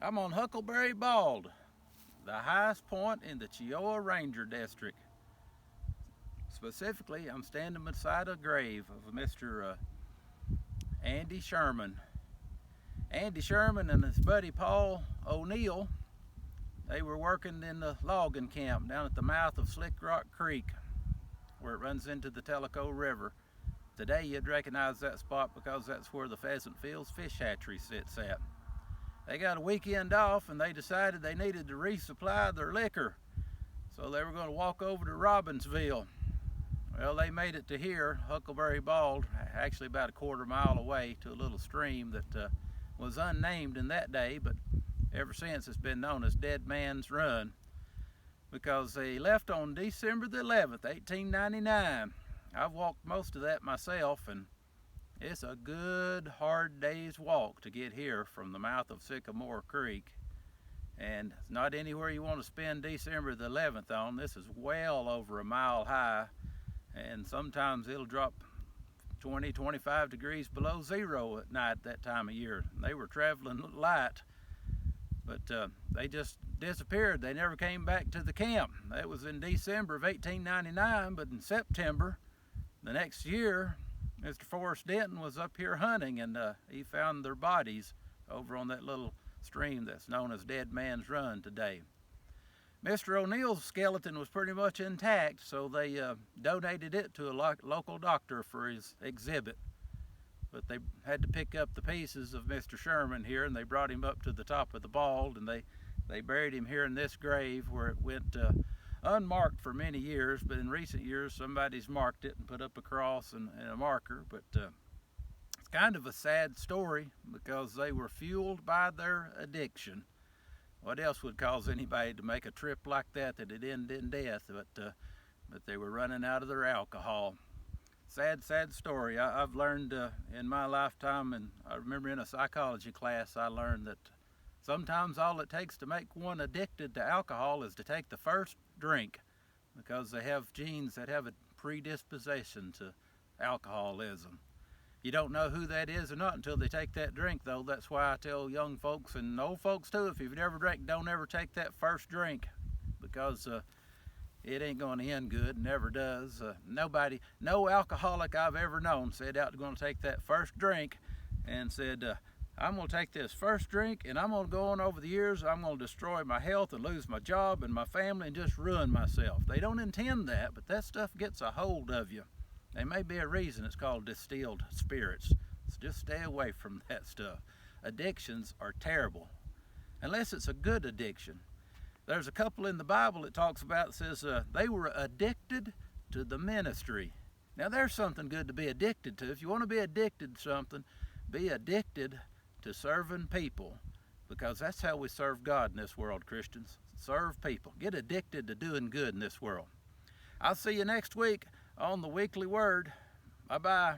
I'm on Huckleberry Bald, the highest point in the Cheoah Ranger District. Specifically, I'm standing beside a grave of Mr. Andy Sherman. Andy Sherman and his buddy Paul O'Neill, they were working in the logging camp down at the mouth of Slick Rock Creek, where it runs into the Tellico River. Today you'd recognize that spot because that's where the Pheasant Fields Fish Hatchery sits at. They got a weekend off and they decided they needed to resupply their liquor, so they were going to walk over to Robbinsville. Well, they made it to here, Huckleberry Bald, actually about a quarter mile away, to a little stream that was unnamed in that day, but ever since it's been known as Dead Man's Run, because they left on December the 11th, 1899. I've walked most of that myself, and it's a good hard day's walk to get here from the mouth of Sycamore Creek. And it's not anywhere you want to spend December the 11th on. This is well over a mile high, and sometimes it'll drop 20-25 degrees below zero at night that time of year. They were traveling light, but they just disappeared. They never came back to the camp. That was in December of 1899, but in September the next year, Mr. Forrest Denton was up here hunting, and he found their bodies over on that little stream that's known as Dead Man's Run today. Mr. O'Neill's skeleton was pretty much intact, so they donated it to a local doctor for his exhibit. But they had to pick up the pieces of Mr. Sherman here, and they brought him up to the top of the bald, and they buried him here in this grave where it went unmarked for many years, but in recent years somebody's marked it and put up a cross and a marker. But it's kind of a sad story because they were fueled by their addiction. What else would cause anybody to make a trip like that it ended in death? But they were running out of their alcohol. Sad story. I've learned in my lifetime, and I remember in a psychology class I learned that sometimes all it takes to make one addicted to alcohol is to take the first drink, because they have genes that have a predisposition to alcoholism. You don't know who that is or not until they take that drink, though. That's why I tell young folks and old folks too, if you've never drank, don't ever take that first drink, because it ain't going to end good. Never does. No alcoholic I've ever known said out going to take that first drink and said, I'm going to take this first drink and I'm going to go on over the years, I'm going to destroy my health and lose my job and my family and just ruin myself. They don't intend that, but that stuff gets a hold of you. There may be a reason it's called distilled spirits. So just stay away from that stuff. Addictions are terrible, unless it's a good addiction. There's a couple in the Bible that talks about, it says they were addicted to the ministry. Now there's something good to be addicted to. If you want to be addicted to something, be addicted to serving people, because that's how we serve God in this world, Christians. Serve people. Get addicted to doing good in this world. I'll see you next week on the Weekly Word. Bye-bye.